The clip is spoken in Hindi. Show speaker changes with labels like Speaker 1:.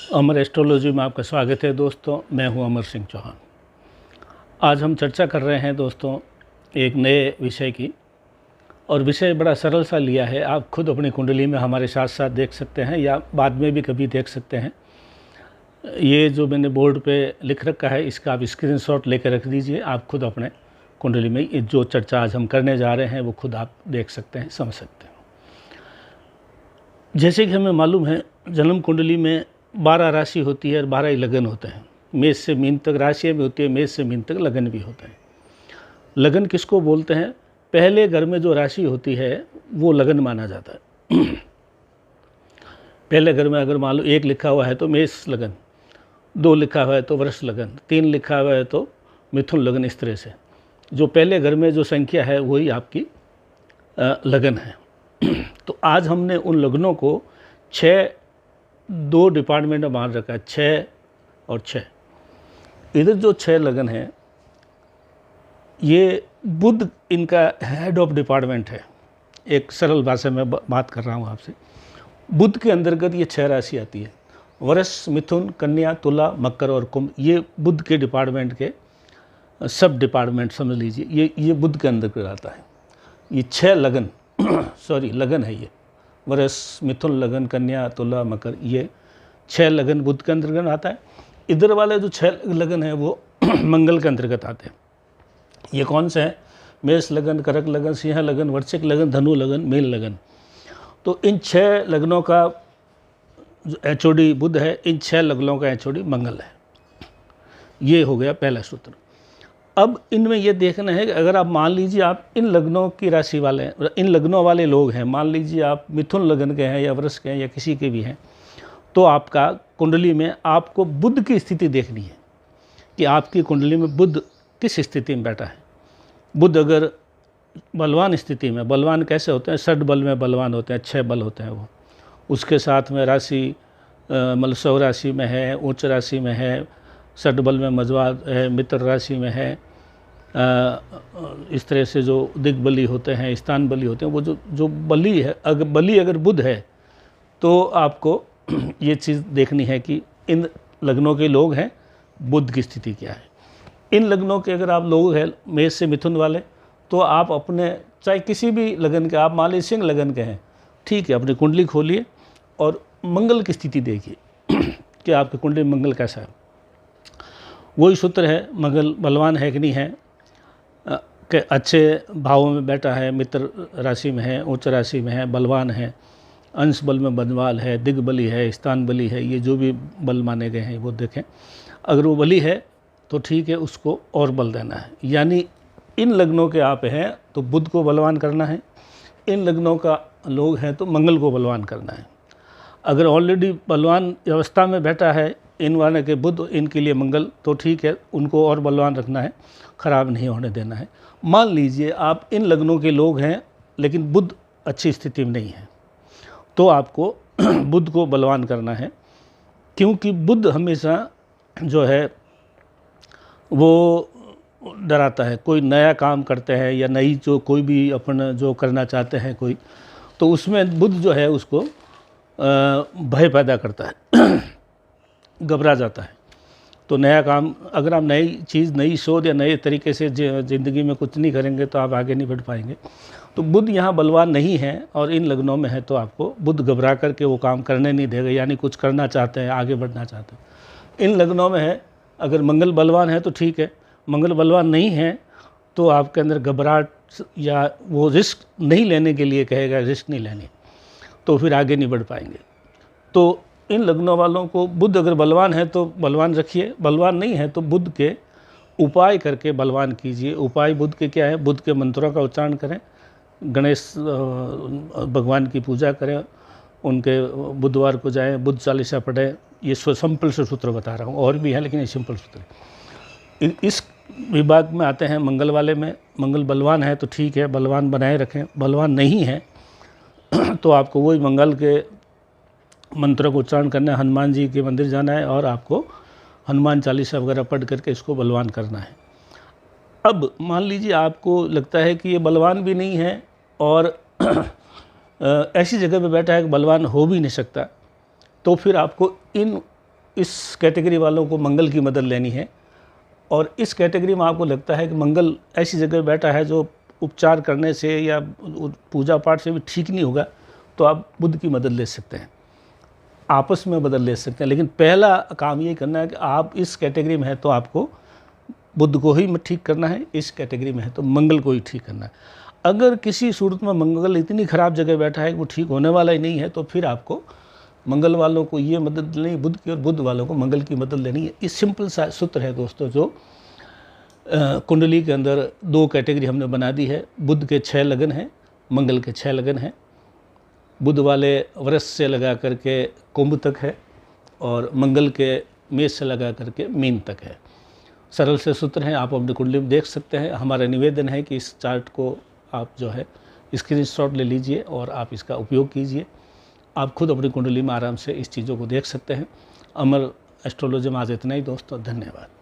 Speaker 1: अमर एस्ट्रोलॉजी में आपका स्वागत है दोस्तों। मैं हूं अमर सिंह चौहान। आज हम चर्चा कर रहे हैं दोस्तों एक नए विषय की, और विषय बड़ा सरल सा लिया है। आप खुद अपनी कुंडली में हमारे साथ साथ देख सकते हैं या बाद में भी कभी देख सकते हैं। ये जो मैंने बोर्ड पे लिख रखा है इसका आप स्क्रीनशॉट लेकर रख दीजिए। आप खुद अपने कुंडली में ये जो चर्चा आज हम करने जा रहे हैं वो खुद आप देख सकते हैं, समझ सकते हैं। जैसे कि हमें मालूम है, जन्म कुंडली में 12 राशि होती है और 12 ही लगन होते हैं। मेष से मीन तक राशि भी होती है, मेष से मीन तक लगन भी होता है। लगन किसको बोलते हैं? पहले घर में जो राशि होती है वो लगन माना जाता है। पहले घर में अगर मान लो 1 लिखा हुआ है तो मेष लगन, 2 लिखा हुआ है तो वृष लगन, 3 लिखा हुआ है तो मिथुन लगन। इस तरह से जो पहले घर में जो संख्या है वही आपकी लगन है। तो आज हमने उन लगनों को 2 डिपार्टमेंट में मान रखा है, 6 और 6। इधर जो 6 लगन है ये बुध इनका हेड ऑफ डिपार्टमेंट है। एक सरल भाषा में बात कर रहा हूँ आपसे। बुध के अंतर्गत ये 6 राशि आती है। वृष, मिथुन, कन्या, तुला, मकर और कुंभ, ये बुध के डिपार्टमेंट के सब डिपार्टमेंट समझ लीजिए। ये बुध के अंतर्गत आता है। ये 6 लगन लगन है। ये वृष, मिथुन लगन, कन्या, तुला, मकर, ये 6 लगन बुध के अंतर्गत आता है। इधर वाले जो 6 लगन है वो मंगल के अंतर्गत आते हैं। ये कौन से हैं? मेष लगन, कर्क लगन, सिंह लगन, वृश्चिक लगन, धनु लगन, मीन लगन। तो इन 6 लगनों का जो एचओडी बुध है, इन 6 लगनों का एचओडी मंगल है। ये हो गया पहला सूत्र। अब इनमें ये देखना है कि अगर आप मान लीजिए आप इन लग्नों की राशि वाले हैं, इन लग्नों वाले लोग हैं, मान लीजिए आप मिथुन लगन के हैं या वृष के हैं या किसी के भी हैं, तो आपका कुंडली में आपको बुध की स्थिति देखनी है कि आपकी कुंडली में बुध किस स्थिति में बैठा है। बुध अगर बलवान स्थिति में, बलवान कैसे होते हैं? षड बल में बलवान होते हैं, 6 बल होते हैं वो। उसके साथ में राशि मतलब 100 राशि में है, उच्च राशि में है, षड बल में मजवा है, मित्र राशि में है। इस तरह से जो दिग्बली होते हैं, स्थान बली होते हैं, वो जो बली है, अगर बुध है तो आपको ये चीज़ देखनी है कि इन लग्नों के लोग हैं, बुध की स्थिति क्या है। इन लग्नों के अगर आप लोग हैं मेष से मिथुन वाले, तो आप अपने चाहे किसी भी लगन के, आप मान लीजिए सिंह लगन के हैं, ठीक है, अपनी कुंडली खोलिए और मंगल की स्थिति देखिए कि आपकी कुंडली में मंगल कैसा है। वही सूत्र है, मंगल बलवान है कि नहीं है, कि अच्छे भावों में बैठा है, मित्र राशि में है, उच्च राशि में है, बलवान है, अंश बल में बलवान है, दिग्बली है, स्थान बली है, ये जो भी बल माने गए हैं वो देखें। अगर वो बली है तो ठीक है, उसको और बल देना है। यानी इन लग्नों के आप हैं तो बुध को बलवान करना है, इन लग्नों का लोग हैं तो मंगल को बलवान करना है। अगर ऑलरेडी बलवान अवस्था में बैठा है इन वाले के बुध, इनके लिए मंगल, तो ठीक है, उनको और बलवान रखना है, ख़राब नहीं होने देना है। मान लीजिए आप इन लग्नों के लोग हैं लेकिन बुध अच्छी स्थिति में नहीं है, तो आपको बुध को बलवान करना है, क्योंकि बुध हमेशा जो है वो डराता है। कोई नया काम करते हैं या नई जो कोई भी अपन जो करना चाहते हैं कोई, तो उसमें बुध जो है उसको भय पैदा करता है, घबरा जाता है। तो नया काम, अगर आप नई चीज़, नई शोध या नए तरीके से ज़िंदगी में कुछ नहीं करेंगे तो आप आगे नहीं बढ़ पाएंगे। तो बुध यहाँ बलवान नहीं है और इन लग्नों में है तो आपको बुध घबरा करके वो काम करने नहीं देगा। यानी कुछ करना चाहते हैं, आगे बढ़ना चाहते हैं। इन लग्नों में है, अगर मंगल बलवान है तो ठीक है, मंगल बलवान नहीं है तो आपके अंदर घबराहट या वो रिस्क नहीं लेने के लिए कहेगा, रिस्क नहीं लेने, तो फिर आगे नहीं बढ़ पाएंगे। तो इन लग्नों वालों को बुध अगर बलवान है तो बलवान रखिए, बलवान नहीं है तो बुध के उपाय करके बलवान कीजिए। उपाय बुध के क्या है? बुध के मंत्रों का उच्चारण करें, गणेश भगवान की पूजा करें, उनके बुधवार को जाएं, बुध चालीसा पढ़ें। ये सिंपल से सूत्र बता रहा हूँ, और भी है लेकिन ये सिंपल सूत्र। इस विभाग में आते हैं मंगल वाले में। मंगल बलवान है तो ठीक है, बलवान बनाए रखें। बलवान नहीं है तो आपको वही मंगल के मंत्रों को उच्चारण करना है, हनुमान जी के मंदिर जाना है और आपको हनुमान चालीसा वगैरह पढ़ करके इसको बलवान करना है। अब मान लीजिए आपको लगता है कि ये बलवान भी नहीं है और ऐसी जगह पे बैठा है कि बलवान हो भी नहीं सकता, तो फिर आपको इन इस कैटेगरी वालों को मंगल की मदद लेनी है, और इस कैटेगरी में आपको लगता है कि मंगल ऐसी जगह बैठा है जो उपचार करने से या पूजा पाठ से भी ठीक नहीं होगा, तो आप बुध की मदद ले सकते हैं, आपस में मदद ले सकते हैं। लेकिन पहला काम ये करना है कि आप इस कैटेगरी में है तो आपको बुध को ही ठीक करना है, इस कैटेगरी में है तो मंगल को ही ठीक करना है। अगर किसी सूरत में मंगल इतनी ख़राब जगह बैठा है कि वो ठीक होने वाला ही नहीं है, तो फिर आपको मंगल वालों को ये मदद लेनी, बुध की, और बुध वालों को मंगल की मदद लेनी है। इस सिंपल सा सूत्र है दोस्तों, जो कुंडली के अंदर 2 कैटेगरी हमने बना दी है। बुध के 6 लगन हैं, मंगल के 6 लगन हैं। बुध वाले वृष से लगा करके कुंभ तक है, और मंगल के मेष से लगा करके मीन तक है। सरल से सूत्र हैं, आप अपनी कुंडली में देख सकते हैं। हमारा निवेदन है कि इस चार्ट को आप जो है स्क्रीनशॉट ले लीजिए और आप इसका उपयोग कीजिए। आप खुद अपनी कुंडली में आराम से इस चीज़ों को देख सकते हैं। अमर एस्ट्रोलॉजी में आज इतना ही दोस्तों, धन्यवाद।